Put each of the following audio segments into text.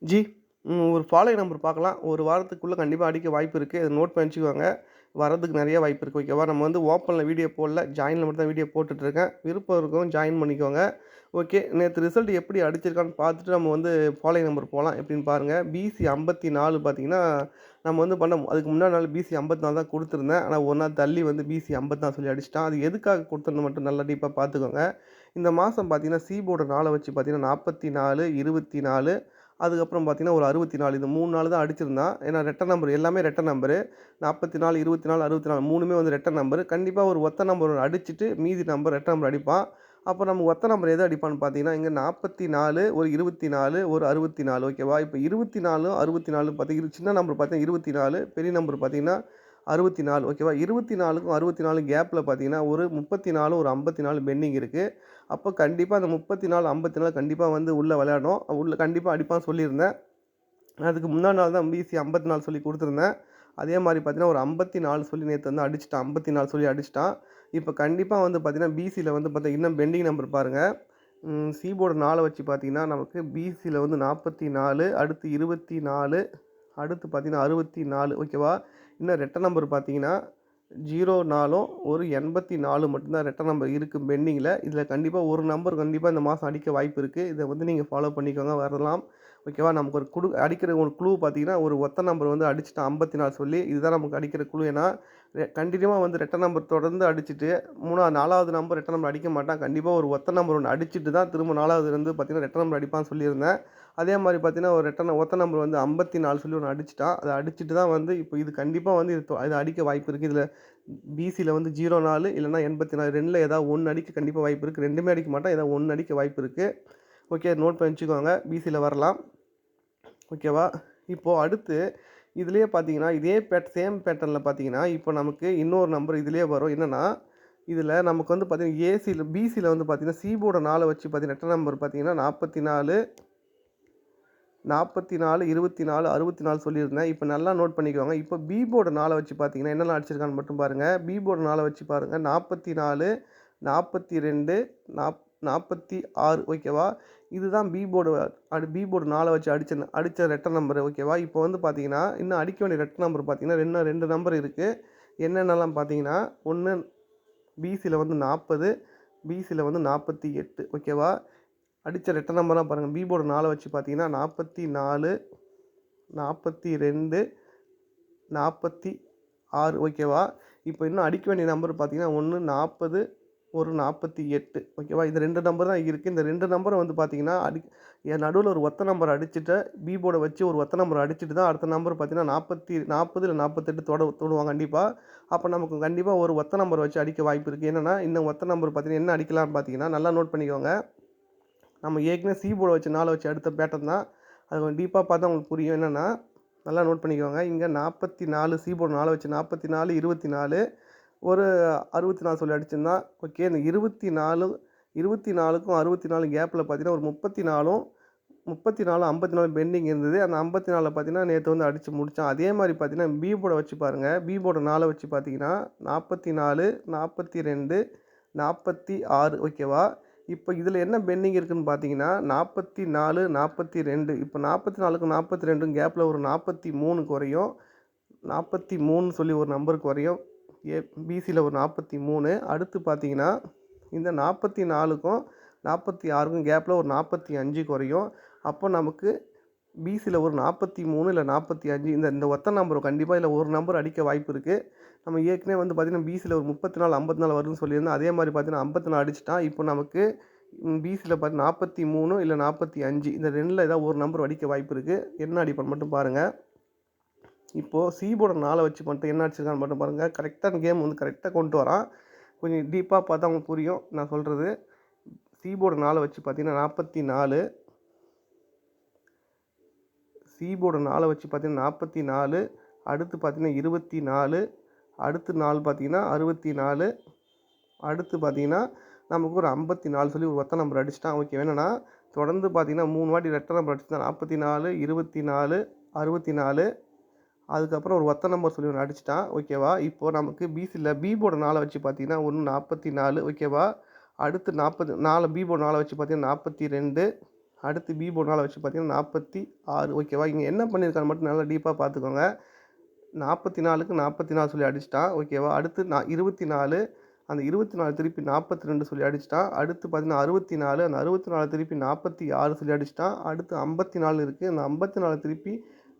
G ஒரு following number பார்க்கலாம். ஒரு வாரத்துக்குள்ள கண்டிப்பா அடிக்க வாய்ப்பு இருக்கு. இத நோட் பண்ணி வச்சுக்கோங்க. வரதுக்கு நெறைய வாய்ப்பு இருக்கு. ஓகேவா? நம்ம வந்து ஓப்பன்ல வீடியோ போடல. ஜாயின்ல மட்டும் தான் வீடியோ போட்டுட்ருக்கேன். விருப்பம் இருக்கவங்க ஜாயின் பண்ணிக்கோங்க. ஓகே. நேத்து ரிசல்ட் எப்படி அடிச்சிருக்கான்னு பார்த்துட்டு நம்ம வந்து ஃபாலோயிங் நம்பர் போலாம். எப்படின்னு பாருங்க. பிசி 54 பார்த்தீங்கன்னா, நம்ம வந்து அதுக்கு முன்னாடி நாள் பிசி 54 தான் குடுத்துருந்தேன். ஆனா, ஒரு நாள் தள்ளி வந்து பிசி 54 சொல்லி அடிச்சுட்டான். அது எதுக்காக குடுத்தேன்னு மட்டும் நல்லா டீப்பா பார்த்துக்கோங்க. இந்த மாசம் பார்த்தீங்கன்னா, போர்டு நாள வச்சு பார்த்தீங்கன்னா 44, 24 அதுக்கப்புறம் பார்த்தீங்கன்னா, ஒரு 64 இந்த 3 நாள் தான் அடிச்சிருந்தான். ஏன்னா ரெட்ட நம்பர் எல்லாமே ரெட்ட நம்பரு. 44, 24, 64 3மே வந்து ரெட்ட நம்பரு. கண்டிப்பா ஒரு ஒத்த நம்பர் ஒண்ணு அடிச்சுட்டு, மீதி நம்பர் ரெட்ட நம்பர் அடிப்பான். அப்ப நம்ம ஒத்த நம்பர் எத அடிப்பான்னு பார்த்தீங்கன்னா, இங்க 44, ஒரு 24, ஒரு 64 ஓகேவா? இப்ப 24, 64 பார்த்தீங்கன்னா, சின்ன நம்பர் பார்த்தீங்கன்னா 24, பெரிய நம்பர் பார்த்தீங்கன்னா 64 ஓகேவா? 24க்கும் 64 கேப்ல பார்த்தீங்கன்னா, ஒரு 34, ஒரு 54 பெண்டிங் இருக்கு. அப்போ கண்டிப்பா அந்த 34, 54 கண்டிப்பா வந்து உள்ள விளையாடும். உள்ள கண்டிப்பா அடிப்பான்னு சொல்லியிருந்தேன். அதுக்கு முன்னாடி நாள் தான் பிசி 54 சொல்லி குடுத்துருந்தேன். அதே மாரி பார்த்தீங்கன்னா, ஒரு 54 சொல்லி நேத்து வந்து அடிச்சுட்டான். 54 சொல்லி அடிச்சுட்டான். இப்ப கண்டிப்பா வந்து பார்த்தீங்கன்னா, பிசில வந்து இன்னும் பெண்டிங் நம்பர் பாருங்க. போர்டு 4 வச்சு பார்த்தீங்கன்னா, நமக்கு பிசில வந்து 44, அடுத்து 24, அடுத்து பார்த்தீங்கன்னா 64 ஓகேவா? இன்னும் ரெட்ட நம்பர் பார்த்தீங்கன்னா, 0 ஒரு 84 மட்டும் தான் ரெட்ட நம்பர் இருக்கு பெண்டிங்ல. இதுல கண்டிப்பா ஒரு நம்பர் கண்டிப்பா இந்த மாசம் அடிக்க வாய்ப்பு இருக்கு. இத வந்து நீங்க ஃபாலோ பண்ணிக்கோங்க வரலாம். ஓகேவா? நமக்கு ஒரு அடிக்கிற ஒரு க்ளூ பார்த்தீங்கன்னா, ஒரு ஒத்த நம்பர் வந்து அடிச்சுட்டான் 54 சொல்லி. இதுதான் நமக்கு அடிக்கிற க்ளூ. ஏன்னா, கன்டினியூவா வந்து ரெட்ட நம்பர் தொடர்ந்து அடிச்சுட்டு 4வது நம்பர் ரெட்ட நம்பர் அடிக்க மாட்டான். கண்டிப்பா ஒரு ஒத்த நம்பர் ஒண்ணு அடிச்சுட்டு தான் திரும்ப 4வதுலருந்து பார்த்தீங்கன்னா, ரெட்ட நம்பர் அடிப்பான்னு சொல்லியிருந்தேன். அதே மாரி பார்த்தீங்கன்னா, ஒரு ஒத்த நம்பர் வந்து 54 சொல்லி ஒண்ணு அடிச்சுட்டான். அத அடிச்சுட்டு தான் வந்து இப்போ இது கண்டிப்பா வந்து இது அடிக்க வாய்ப்பு இருக்கு. இதுல பிசில வந்து 04 இல்லன்னா 84 2ல ஏதாவது 1 அடிக்க கண்டிப்பா வாய்ப்பு இருக்கு. 2மே அடிக்க மாட்டான். ஏதாவது 1 அடிக்க வாய்ப்பு இருக்கு. ஓகே. நோட் பண்ணி வச்சுக்கோங்க. பிசில வரலாம். ஓகேவா? இப்போ அடுத்து இதிலேயே பார்த்தீங்கன்னா, இதே சேம் பேட்டர்ன்ல பார்த்தீங்கன்னா, இப்போ நமக்கு இன்னொரு நம்பர் இதிலேயே வரும். என்னன்னா, இதில நமக்கு வந்து பார்த்தீங்கன்னா, பிசில வந்து பார்த்தீங்கன்னா, போர்ட 4 வச்சு பார்த்தீங்கன்னா, ரெட்ட நம்பர் பார்த்தீங்கன்னா 44, 44, 24, 64 சொல்லியிருந்தேன். இப்போ நல்லா நோட் பண்ணிக்கோங்க. இப்போ போர்டு 4 வச்சு பார்த்தீங்கன்னா, என்னலாம் அடிச்சிருக்கான்னு மட்டும் பாருங்க. போர்டு 4 வச்சு பாருங்க. 44, 42, 46 ஓகேவா? இதுதான் போர்டு 4 வச்சு அடிச்ச ரெட்ட நம்பரு ஓகேவா? இப்போ வந்து பார்த்தீங்கன்னா, இன்னும் அடிக்க வேண்டிய ரெட்ட நம்பர் பார்த்தீங்கன்னா, இன்னும் 2 நம்பர் இருக்கு. என்னென்னலாம் பார்த்தீங்கன்னா, 1 பிசில வந்து 40, பிசில வந்து 48 ஓகேவா? அடிச்ச ரெட்ட நம்பர்லாம் பாருங்க. போர்டு 4 வச்சு பார்த்தீங்கன்னா, 44, 42, 46 ஓகேவா? இப்போ இன்னும் அடிக்க வேண்டிய நம்பர் பார்த்தீங்கன்னா, 1 40, ஒரு 48 ஓகேவா? இந்த 2 நம்பர் தான் இருக்கு. இந்த 2 நம்பர வந்து பார்த்தீங்கன்னா, நடுவுல ஒரு ஒத்த நம்பர் அடிச்சுட்டு, போர்ட வச்சு ஒரு ஒத்த நம்பர் அடிச்சுட்டு தான் அடுத்த நம்பர் பார்த்தீங்கன்னா, 40 இல்ல 48 தொடுவான் கண்டிப்பா. அப்ப நமக்கு கண்டிப்பா ஒரு ஒத்த நம்பர் வச்சு அடிக்க வாய்ப்பு இருக்கு. என்னன்னா, இன்னும் ஒத்த நம்பர் பார்த்தீங்கன்னா, என்ன அடிக்கலாம்னு பார்த்தீங்கன்னா, நல்லா நோட் பண்ணிக்கோங்க. நம்ம ஏற்கனவே போர்ட வச்சு 4 வச்சு அடுத்த பேட்டர்ன் தான். அது கொஞ்சம் டீப்பா பார்த்தா உங்களுக்கு புரியும். என்னன்னா, நல்லா நோட் பண்ணிக்கோங்க. இங்க 44 போர்டு 4 வச்சு 44, 24 ஒரு 64 சொல்லி அடிச்சிருந்தான். ஓகே. இந்த 24க்கும் 64 கேப்ல பார்த்தீங்கன்னா, ஒரு 34ம் 54 பெண்டிங் இருந்தது. அந்த 54ல பார்த்தீங்கன்னா, நேத்து வந்து அடிச்சு முடிச்சான். அதே மாரி பார்த்தீங்கன்னா, போர்ட வச்சு பாருங்க. போர்டு 4 வச்சு பார்த்தீங்கன்னா, 44, 42, 46 ஓகேவா? இப்ப இதுல என்ன பெண்டிங் இருக்குன்னு பார்த்தீங்கன்னா, 44, 42 இப்ப 44க்கும் 42க்கும் கேப்ல ஒரு 43 குறையும். 43 சொல்லி ஒரு நம்பர் குறையும். பிசில ஒரு 43 அடுத்து பார்த்தீங்கன்னா, இந்த 44க்கும் 46க்கும் கேப்ல ஒரு 45 குறையும். அப்போ நமக்கு பிசில ஒரு 43 இல்ல 45 இந்த இந்த ஒத்த நம்பர் கண்டிப்பா இதுல ஒரு நம்பர் அடிக்க வாய்ப்பு இருக்கு. நம்ம ஏற்கனவே வந்து பார்த்தீங்கன்னா, பிசில ஒரு 34, 54 வரும்ன்னு சொல்லியிருந்தோம். அதே மாரி பார்த்தீங்கன்னா, 54 அடிச்சுட்டான். இப்போ நமக்கு பிசில 43 இல்ல 45 இந்த 2ல ஏதாவது ஒரு நம்பர் அடிக்க வாய்ப்பு இருக்கு. என்ன அடிப்பான்னு மட்டும் பாருங்க. இப்போ போர்ட 4 வச்சு மட்டும் என்ன அடிச்சிருக்கான்னு மட்டும் பாருங்க. கரெக்ட்டா அந்த கேம் வந்து கரெக்ட்டா கொண்டு வரான். கொஞ்சம் டீப்பா பார்த்தா உங்களுக்கு புரியும் நான் சொல்றது. போர்டு 4 வச்சு பார்த்தீங்கன்னா 44, போர்டு 4 வச்சு பார்த்தீங்கன்னா 44, அடுத்து பார்த்தீங்கன்னா 24, அடுத்து 4 பார்த்தீங்கன்னா 64, அடுத்து பார்த்தீங்கன்னா நமக்கு ஒரு 54 சொல்லி ஒரு ஒத்த நம்பர் அடிச்சுட்டான். ஓகே. என்னன்னா தொடர்ந்து பார்த்தீங்கன்னா 3 வாட்டி ரெட்ட நம்பர் அடிச்சுட்டான். 44, 24, 64 அதுக்கப்புறம் ஒரு ஒத்த நம்பர் சொல்லி ஒண்ணு அடிச்சுட்டான். ஓகேவா? இப்போ நமக்கு பிசில போர்டு 4 வச்சு பார்த்தீங்கன்னா, 1 44 ஓகேவா? அடுத்து 4 போர்டு 4 வச்சு பார்த்தீங்கன்னா 42, அடுத்து பி போர்டு 4 வச்சு பார்த்தீங்கன்னா 46 ஓகேவா. இங்கே என்ன பண்ணியிருக்கான்னு மட்டும் நல்லா டீப்பாக பார்த்துக்கோங்க. 44க்கு 44 சொல்லி அடிச்சிட்டான் ஓகேவா. அடுத்து 24 அந்த 24 திருப்பி 42 சொல்லி அடிச்சிட்டான். அடுத்து பார்த்தீங்கன்னா 64 அந்த 64 திருப்பி 46 சொல்லி அடிச்சிட்டான். அடுத்து 54 இருக்குது. அந்த 54 திருப்பி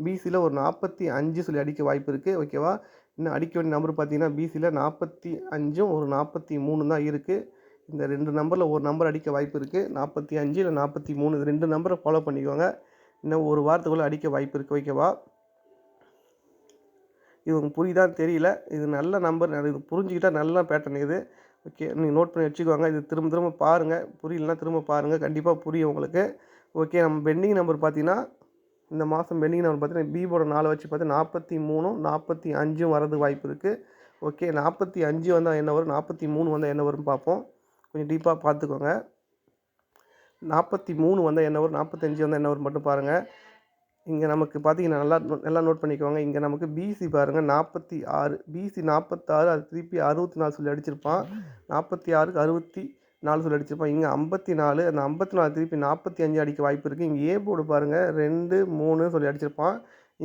பிசியில் ஒரு 45 சொல்லி அடிக்க வாய்ப்பு இருக்குது ஓகேவா. இன்னும் அடிக்க வேண்டிய நம்பர் பார்த்தீங்கன்னா பிசியில் 45ம் ஒரு 43 தான் இருக்குது. இந்த 2 நம்பரில் ஒரு நம்பர் அடிக்க வாய்ப்பு இருக்குது. 45 இல்லை 43 இது 2 நம்பரை ஃபாலோ பண்ணிக்கோங்க. இன்னும் ஒரு வாரத்துக்குள்ளே அடிக்க வாய்ப்பு இருக்குது ஓகேவா. இது உங்களுக்கு புரியுதான்னு தெரியல. இது நல்ல நம்பர், இது புரிஞ்சுக்கிட்டா நல்ல பேட்டர்ன் இது. ஓகே, நீங்கள் நோட் பண்ணி வச்சுக்கோங்க. இது திரும்ப திரும்ப பாருங்கள், புரியலனா திரும்ப பாருங்கள், கண்டிப்பாக புரியும் உங்களுக்கு. ஓகே, நம்ம பெண்டிங் நம்பர் பார்த்தீங்கன்னா இந்த மாதம் பெண்டிங் நம்பர் பார்த்தீங்கன்னா பி போர்டு 4 வச்சு பார்த்தீங்கன்னா 43 45 வரதுக்கு வாய்ப்பு இருக்குது. ஓகே, 45 வந்தால் என்ன வரும், 43 வந்தால் என்ன வரும்னு பார்ப்போம். கொஞ்சம் டீப்பாக பார்த்துக்கோங்க. 43 வந்தால் என்ன வரும், 45 வந்தால் என்ன வரும் மட்டும் பாருங்கள். இங்கே நமக்கு பார்த்தீங்கன்னா நல்லா நோட் பண்ணிக்கோங்க. இங்கே நமக்கு பிசி பாருங்கள் 46, பிசி 46 அது திருப்பி 64 சொல்லி அடிச்சிருப்பான். 46க்கு 64 சொல்லி அடிச்சிருப்பான். இங்கே 54 அந்த 54 திருப்பி 45 அடிக்க வாய்ப்பு இருக்குது. இங்கே ஏ போர்டு பாருங்கள் 2 3 சொல்லி அடிச்சிருப்பான்.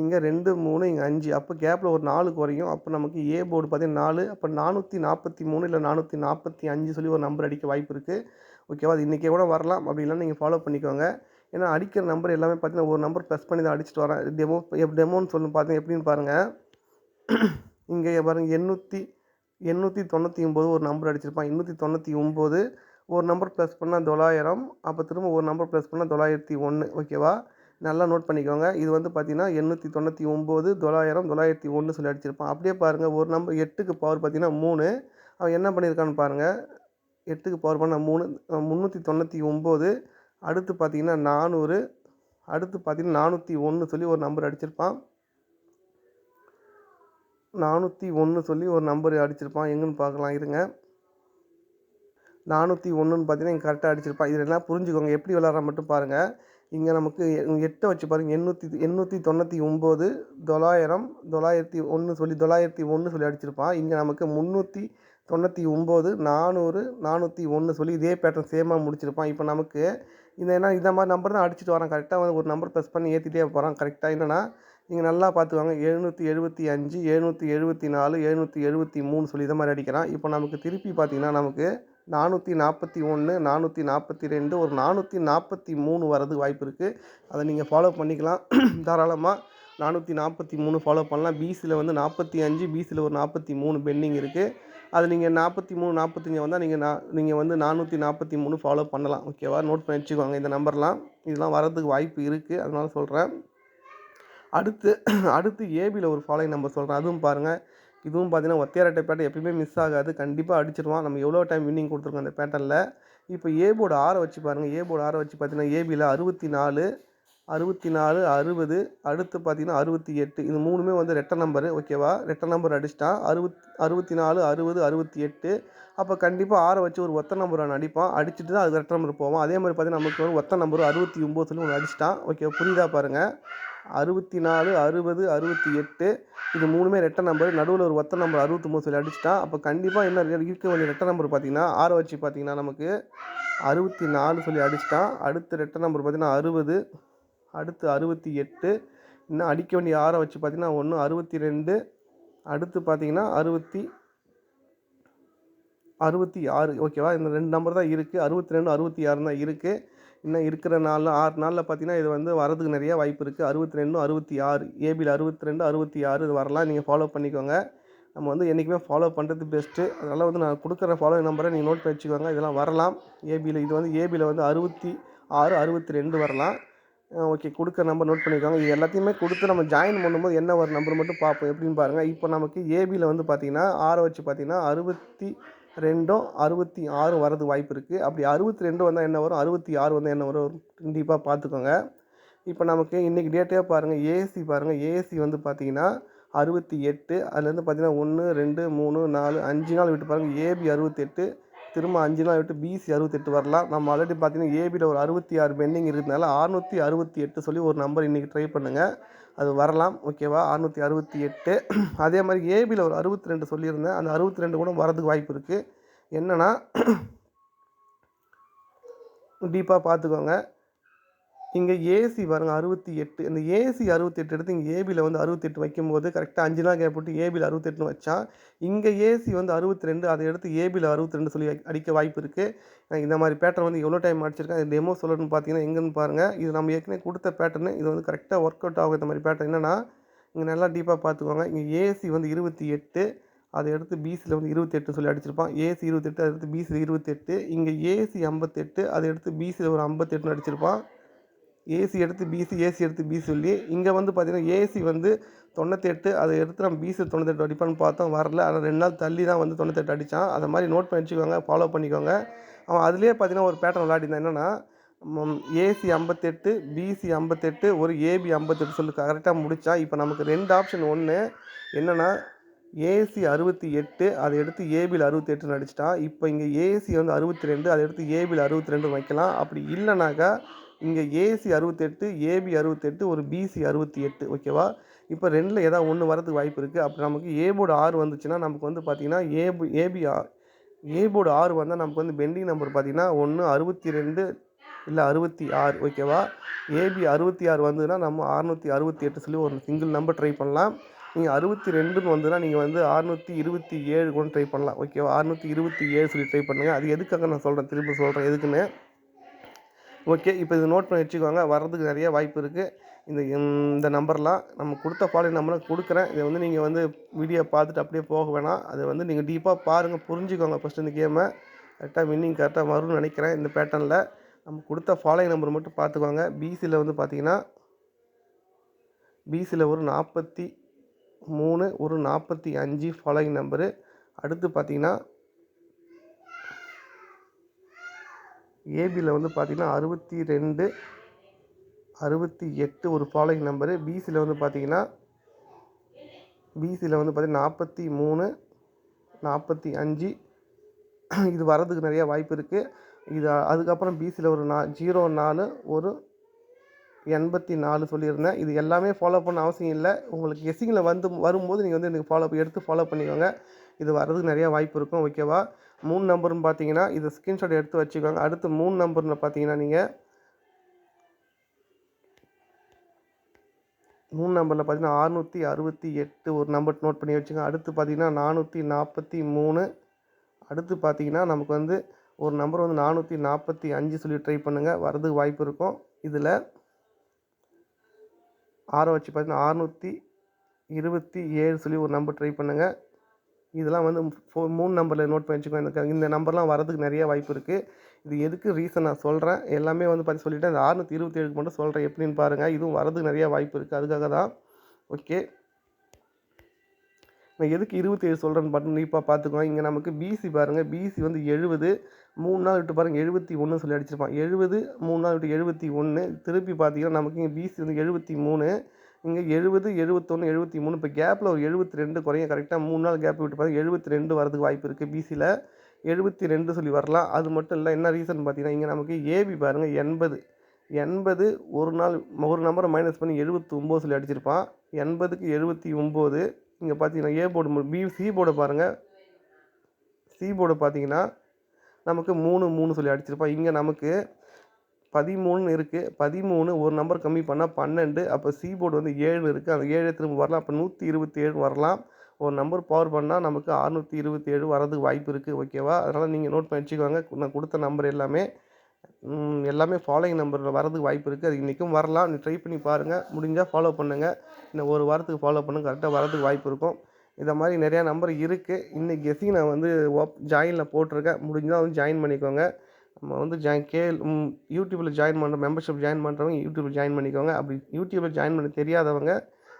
இங்கே 2 3 இங்கே 5 அப்போ கேப்பில் ஒரு 4 குறையும். அப்போ நமக்கு ஏ போர்டு பார்த்தீங்கன்னா 4 அப்போ 443 இல்லை 445 சொல்லி ஒரு நம்பர் அடிக்க வாய்ப்பு இருக்குது ஓகேவா. அது இன்றைக்கே கூட வரலாம், அப்படி இல்லைன்னா நீங்கள் ஃபாலோ பண்ணிக்கோங்க. ஏன்னா அடிக்கிற நம்பர் எல்லாமே பார்த்தீங்கன்னா ஒரு நம்பர் ப்ளஸ் பண்ணி தான் அடிச்சுட்டு வரேன். டெமோன்னு சொல்லி பார்த்தீங்க எப்படின்னு பாருங்கள். இங்கே பாருங்கள் 899 ஒரு நம்பர் அடிச்சிருப்பான். 899 ஒரு நம்பர் ப்ளஸ் பண்ணால் 900, அப்போ திரும்ப ஒரு நம்பர் ப்ளஸ் பண்ணால் 901 ஓகேவா. நல்லா நோட் பண்ணிக்கோங்க. இது வந்து பார்த்தீங்கன்னா 899 900 901 சொல்லி அடிச்சிருப்பான். அப்படியே பாருங்கள் ஒரு நம்பர் 8க்கு பவர் பார்த்தீங்கன்னா 3. அவன் என்ன பண்ணியிருக்கான்னு பாருங்கள். 8க்கு பவர் பண்ணால் 3 399. அடுத்து பார்த்தீங்கன்னா 400, அடுத்து பார்த்தீங்கன்னா 401 சொல்லி ஒரு நம்பர் அடிச்சிருப்பான். 401 சொல்லி ஒரு நம்பர் அடிச்சிருப்பான். எங்கேன்னு பார்க்கலாம் இருங்க. 401ன்னு பார்த்தீங்கன்னா இங்கே கரெக்டாக அடிச்சிருப்பான். இதெல்லாம் புரிஞ்சுக்கோங்க, எப்படி விளாட்றா மட்டும் பாருங்கள். இங்கே நமக்கு 8 வச்சு பாருங்கள் 899 900 901 சொல்லி 901 சொல்லி அடிச்சிருப்பான். இங்கே நமக்கு 399 400 401 சொல்லி இதே பேட்டர்ன் சேமாக முடிச்சிருப்பான். இப்போ நமக்கு இந்த மாதிரி நம்பர் தான் அடிச்சுட்டு வரான். கரெக்டாக வந்து ஒரு நம்பர் ப்ளஸ் பண்ணி ஏற்றிட்டே போகிறான். கரெக்டாக என்னென்னா நீங்கள் நல்லா பார்த்துக்கோங்க. 775 774 773 சொல்லி இதை மாதிரி அடிக்கிறான். இப்போ நமக்கு திருப்பி பார்த்தீங்கன்னா நமக்கு 441 442 ஒரு 443 வரதுக்கு வாய்ப்பு இருக்குது. அதை நீங்கள் ஃபாலோ பண்ணிக்கலாம் தாராளமாக. 443 ஃபாலோ பண்ணலாம். பிசியில் வந்து 45, பிசியில் ஒரு 43 பெண்டிங் இருக்குது. அது நீங்கள் 43 45 வந்தால் நீங்கள் வந்து 443 ஃபாலோ பண்ணலாம் ஓகேவா. நோட் பண்ணி வச்சுக்கோங்க இந்த நம்பர்லாம். இதெல்லாம் வரதுக்கு வாய்ப்பு இருக்குது, அதனால சொல்கிறேன். அடுத்து ஏபியில் ஒரு ஃபாலோயிங் நம்பர் சொல்கிறேன், அதுவும் பாருங்கள். இதுவும் பார்த்தீங்கன்னா ஒத்தையரட்டை பேட்டர் எப்பயுமே மிஸ் ஆகாது, கண்டிப்பாக அடிச்சிடுவான். நம்ம எவ்வளோ டைம் வின்னிங் கொடுத்துருக்கோம் அந்த பேட்டர்னில். இப்போ ஏ போர்டு 6 வச்சு பாருங்கள். ஏ போர்டு 6 வச்சு பார்த்தீங்கன்னா ஏபியில் 64 60 அடுத்து பார்த்தீங்கன்னா 68 இது 3மே வந்து ரெட்டை நம்பரு ஓகேவா. ரெட்டை நம்பர் அடிச்சிட்டான். 64 60 68. அப்போ கண்டிப்பாக 6 வச்சு ஒரு ஒத்த நம்பர் ஒன்று அடிப்பான். அடிச்சுட்டு தான் அது ரெட்டை நம்பர் போவோம். அதே மாதிரி பார்த்தீங்கன்னா நமக்கு ஒரு ஒத்த நம்பர் 69 சொல்லி ஒன்று அடிச்சிட்டான் ஓகே. புரியுதா பாருங்கள். 64 60 68 இது 3மே ரெட்டை நம்பர். நடுவில் ஒரு ஒத்த நம்பர் 69 சொல்லி அடிச்சிட்டான். அப்போ கண்டிப்பாக என்ன இருக்க வேண்டிய ரெட்டை நம்பர் பார்த்தீங்கன்னா 6 வச்சு பார்த்தீங்கன்னா நமக்கு 64 சொல்லி அடிச்சிட்டான். அடுத்து ரெட்டை நம்பர் பார்த்தீங்கன்னா 60, அடுத்து 68. இன்னும் அடிக்க வேண்டிய 6 வச்சு பார்த்தீங்கன்னா 1 62. அடுத்து பார்த்தீங்கன்னா 66 ஓகேவா. இந்த 2 நம்பர் தான் இருக்குது. 62 66 தான் இருக்குது. இன்னும் இருக்கிற 6 நாளில் பார்த்தீங்கன்னா இது வந்து வரதுக்கு நிறைய வாய்ப்பு இருக்குது. 62 66 ஏபியில் 62 66 இது வரலாம். நீங்கள் ஃபாலோ பண்ணிக்கோங்க. நம்ம வந்து என்றைக்குமே ஃபாலோ பண்ணுறது பெஸ்ட்டு. அதனால் வந்து நான் கொடுக்குற ஃபாலோ நம்பரை நீங்கள் நோட் பண்ணி வச்சுக்கோங்க. இதெல்லாம் வரலாம் ஏபியில். இது வந்து ஏபியில் வந்து 66 62 வரலாம் ஓகே. கொடுக்குற நம்பர் நோட் பண்ணிக்கோங்க. இது எல்லாத்தையுமே கொடுத்து நம்ம ஜாயின் பண்ணும்போது என்ன ஒரு நம்பர் மட்டும் பார்ப்போம் எப்படின்னு பாருங்கள். இப்போ நமக்கு ஏபியில் வந்து பார்த்தீங்கன்னா 6 வச்சு பார்த்தீங்கன்னா 62 66 வரதுக்கு வாய்ப்பு இருக்குது. அப்படி 62 வந்தால் என்ன வரும், 66 வந்தால் என்ன வரும் கண்டிப்பாக பார்த்துக்கோங்க. இப்போ நமக்கு இன்றைக்கி டேட்டே பாருங்கள். ஏஎஸ்சி பாருங்கள். ஏஎஸ்சி வந்து பார்த்தீங்கன்னா 68. அதுலேருந்து பார்த்தீங்கன்னா 1 2 3 4 5 நாள் விட்டு பாருங்கள். ஏபி 68 திரும்ப 5 நாள் விட்டு பிசி 68 வரலாம். நம்ம ஆல்ரெடி பார்த்தீங்கன்னா ஏபியில் ஒரு 66 பெண்டிங் இருக்கிறதுனால 668 சொல்லி ஒரு நம்பர் இன்றைக்கி ட்ரை பண்ணுங்கள், அது வரலாம் ஓகேவா. 668. அதே மாதிரி ஏபியில் ஒரு 62 சொல்லியிருந்தேன். அந்த 62 கூட வரதுக்கு வாய்ப்பு இருக்குது. என்னென்னா டீப்பாக பார்த்துக்கோங்க. இங்க ஏசி பாருங்க 68. இந்த ஏசி 68 எடுத்து இங்க ஏபில வந்து 68 வைக்கும்போது கரெக்ட்டா 5 நாள் கேப் விட்டு ஏபில 68ன்னு வச்சா, இங்க ஏசி வந்து 62 அத எடுத்து ஏபில 62 சொல்லி அடிக்க வாய்ப்பு இருக்கு. இந்த மாரி பேட்டர்ன் வந்து எவ்வளோ டைம் அடிச்சிருக்கேன். இது டெமோ சொல்லணும்னு பார்த்தீங்கன்னா, எங்கன்னு பாருங்க. இது நம்ம ஏற்கனவே குடுத்த பேட்டர்னு. இது வந்து கரெக்ட்டா ஒர்க் அவுட் ஆகும் இந்த மாரி பேட்டர்ன். என்னன்னா, இங்க நல்லா டீப்பா பார்த்துக்கோங்க. இங்க ஏசி வந்து 28 அத எடுத்து பிசில வந்து 28 சொல்லி அடிச்சிருப்பான். ஏசி 28 அத எடுத்து பிசில 28. இங்க ஏசி 58 அத எடுத்து பிசில ஒரு 58ன்னு அடிச்சிருப்பான். ஏசி எடுத்து பிசி, ஏசி எடுத்து பி சொல்லி, இங்க வந்து பார்த்தீங்கன்னா, ஏசி வந்து 98 அத எடுத்து நம்ம பிசி 98 அடிப்பான்னு பார்த்தோம் வரல. ஆனா 2 நாள் தள்ளி தான் வந்து 98 அடிச்சான். அத மாரி நோட் பண்ணி வச்சுக்கோங்க. ஃபாலோ பண்ணிக்கோங்க. அவன் அதிலேயே பார்த்தீங்கன்னா, ஒரு பேட்டர்ன் விளையாடிருந்தான். என்னன்னா, ஏசி 58, பிசி 58, ஒரு ஏபி 58 சொல்லி கரெக்ட்டா முடிச்சான். இப்ப நமக்கு 2 ஆப்ஷன். ஒண்ணு என்னன்னா, ஏசி 68 அத எடுத்து ஏபில 68ன்னு அடிச்சுட்டான். இப்ப இங்க ஏசி வந்து 62 அத எடுத்து ஏபில 62 வைக்கலாம். அப்படி இல்லனாக்கா, இங்க ஏசி 68, ஏபி 68, ஒரு பிசி 68 ஓகேவா? இப்ப 2ல ஏதாவது ஒண்ணு வரதுக்கு வாய்ப்பு இருக்கு. அப்ப நமக்கு ஏ போர்டு 6 வந்துச்சுன்னா, நமக்கு வந்து பார்த்தீங்கன்னா, ஏபி ஏ போர்டு 6 வந்தா நமக்கு வந்து பெண்டிங் நம்பர் பார்த்தீங்கன்னா, ஒண்ணு 62 இல்ல 66 ஓகேவா? ஏபி 66 வந்ததுன்னா, நம்ம 668 சொல்லி ஒரு சிங்கிள் நம்பர் ட்ரை பண்ணலாம். நீங்க 62ன்னு வந்ததுன்னா, நீங்க வந்து 627 கூட ட்ரை பண்ணலாம். ஓகேவா? 627 சொல்லி ட்ரை பண்ணுங்க. அது எதுக்காக நான் சொல்றேன். திரும்ப சொல்றேன் எதுக்குன்னு. ஓகே. இப்ப இத நோட் பண்ணி வச்சுக்கோங்க. வர்றதுக்கு நெறைய வாய்ப்பு இருக்கு. இந்த நம்பர்லாம் நம்ம குடுத்த ஃபாலோயிங் நம்பர குடுக்குறேன். இத வந்து நீங்க வந்து வீடியோ பார்த்துட்டு அப்படியே போக வேணாம். அத வந்து நீங்க டீப்பா பாருங்க. புரிஞ்சுக்கோங்க ஃபர்ஸ்ட்டு இந்த கேம. கரெக்ட்டா வின்னிங் கரெக்ட்டா வரும்னு நெனைக்கிறேன் இந்த பேட்டர்ன்ல. நம்ம குடுத்த ஃபாலோயிங் நம்பர் மட்டும் பார்த்துக்கோங்க. பிசில வந்து பார்த்தீங்கன்னா, பிசில ஒரு 43, ஒரு 45 ஃபாலோயிங் நம்பரு. அடுத்து பார்த்தீங்கன்னா, ஏபில வந்து பார்த்தீங்கன்னா 62, 68 ஒரு ஃபாலோயிங் நம்பரு. பிசில வந்து பார்த்தீங்கன்னா 43, 45 இது வர்றதுக்கு நெறைய வாய்ப்பு இருக்கு. இது அதுக்கப்புறம் பிசில ஒரு 04, ஒரு 84 சொல்லியிருந்தேன். இது எல்லாமே ஃபாலோ பண்ண அவசியம் இல்ல. உங்களுக்கு கெஸ்ஸிங்கில வரும்போது நீங்க வந்து எனக்கு எடுத்து ஃபாலோ பண்ணிக்கோங்க. இது வர்றதுக்கு நெறைய வாய்ப்பு இருக்கும். ஓகேவா? 3 நம்பர்ன்னு பார்த்தீங்கன்னா, இத ஸ்கிரீன்ஷாட் எடுத்து வச்சுக்கோங்க. அடுத்து 3 நம்பர்ல பார்த்தீங்கன்னா, நீங்க 3 நம்பர்ல பார்த்தீங்கன்னா, 668 ஒரு நம்பர் நோட் பண்ணி வச்சுக்கோங்க. அடுத்து பார்த்தீங்கன்னா, 443. அடுத்து பார்த்தீங்கன்னா, நமக்கு வந்து ஒரு நம்பர் வந்து 445 சொல்லி ட்ரை பண்ணுங்க. வர்றதுக்கு வாய்ப்பு இருக்கும். இதுல 6 வச்சு பார்த்தீங்கன்னா, 627 சொல்லி ஒரு நம்பர் ட்ரை பண்ணுங்க. இதெல்லாம் வந்து 3 நம்பர்ல நோட் பண்ணி வச்சுக்கோங்க. இந்த நம்பர்லாம் வர்றதுக்கு நெறைய வாய்ப்பு இருக்கு. இது எதுக்கு ரீசன் நான் சொல்றேன். எல்லாமே வந்து பார்த்து சொல்லிட்டேன். இந்த 627க்கு மட்டும் சொல்றேன் எப்படின்னு பாருங்க. இதுவும் வர்றதுக்கு நெறைய வாய்ப்பு இருக்கு. அதுக்காக தான். ஓகே. நான் எதுக்கு 27 சொல்றேன்னு மட்டும் டீப்பா பார்த்துக்கோங்க. இங்க நமக்கு பிசி பாருங்க. பிசி வந்து 70 3 நாள் விட்டு பாருங்க 71 சொல்லி அடிச்சிருப்பான். 70 3 நாள் விட்டு 71 திருப்பி பார்த்தீங்கன்னா, நமக்கு இங்க பிசி வந்து 73 இங்க 70, 71, 73 இப்ப கேப்ல ஒரு 72 குறையும். கரெக்ட்டா 3 நாள் கேப் விட்டு பாருங்க 72 வரதுக்கு வாய்ப்பு இருக்கு. பிசில 72 சொல்லி வரலாம். அது மட்டும் இல்ல. என்ன ரீசன் பார்த்தீங்கன்னா, இங்க நமக்கு ஏபி பாருங்க 80 ஒரு நாள் ஒரு நம்பர மைனஸ் பண்ணி 79 சொல்லி அடிச்சிருப்பான். 80க்கு 79 இங்க பார்த்தீங்கன்னா, ஏ போர்டு சி போர்ட பாருங்க. சி போர்ட பார்த்தீங்கன்னா, நமக்கு 3 சொல்லி அடிச்சிருப்பான். இங்க நமக்கு 13ன்னு இருக்கு. 13 ஒரு நம்பர் கம்மி பண்ணா 12. அப்ப சி போர்டு வந்து 7 இருக்கு. அந்த 7 திரும்ப வரலாம். அப்ப 127 வரலாம். ஒரு நம்பர் பவர் பண்ணா நமக்கு 627 வரதுக்கு வாய்ப்பு இருக்கு. ஓகேவா? அதனால நீங்க நோட் பண்ணி வச்சுக்கோங்க. நான் குடுத்த நம்பர் எல்லாமே. எல்லாமே ஃபாலோயிங் நம்பர்ல வரதுக்கு வாய்ப்பு இருக்கு. அது இன்னைக்கும் வரலாம். நீ ட்ரை பண்ணி பாருங்க. முடிஞ்சா ஃபாலோ பண்ணுங்க. இன்னும் 1 வாரத்துக்கு ஃபாலோ பண்ணுங்க. கரெக்ட்டா வரதுக்கு வாய்ப்பு இருக்கும். இத மாரி நெறைய நம்பர் இருக்கு. இன்னைக்கு கெஸ்ஸிங் நான் வந்து ஜாயின்ல போட்டுருக்கேன். முடிஞ்சா வந்து ஜாயின் பண்ணிக்கோங்க. நம்ம வந்து யூடியூப்ல ஜாயின் பண்றோம். மெம்பர்ஷிப் ஜாயின் பண்றவங்க யூடியூப்ல ஜாயின் பண்ணிக்கோங்க. அப்படி யூடியூப்ல ஜாயின் பண்ண தெரியாதவங்க,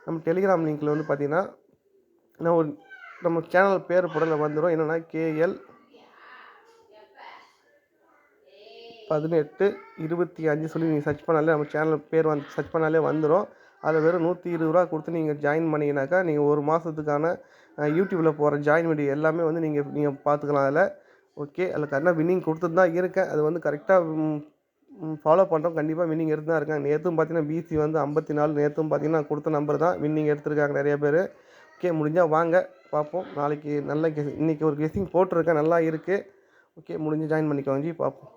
நம்ம டெலிகிராம் லிங்க்ல வந்து பார்த்தீங்கன்னா, நான் ஒரு நம்ம சேனல் பேர் போடல வந்துரும். என்னன்னா KL 1825 சொல்லி நீங்க சர்ச் பண்ணாலே நம்ம சேனல் பேர் வந்து சர்ச் பண்ணாலே வந்துரும். அதில வெறும் ரூ. 120 குடுத்து நீங்க ஜாயின் பண்ணீங்கனாக்கா, நீங்க 1 மாசத்துக்கான யூடியூப்ல போடுற ஜாயின் வீடியோ எல்லாமே வந்து நீங்க நீங்க பார்த்துக்கலாம் அதில. ஓகே. அதில கரெக்ட்டா வின்னிங் குடுத்துட்டு தான் இருக்கேன். அது வந்து கரெக்ட்டா ஃபாலோ பண்றோம். கண்டிப்பா வின்னிங் எடுத்து தான் இருக்காங்க. நேத்தும் பார்த்தீங்கன்னா, பிசி வந்து 54 நேத்தும் பார்த்தீங்கன்னா, குடுத்த நம்பர் தான் வின்னிங் எடுத்திருக்காங்க நெறைய பேரு. ஓகே. முடிஞ்சா வாங்க பார்ப்போம். நாளைக்கு நல்ல இன்னைக்கு ஒரு கெஸ்ஸிங் போட்டுருக்கேன். நல்லா இருக்கு. ஓகே. முடிஞ்சா ஜாயின் பண்ணிக்கோங்க ஜி பார்ப்போம்.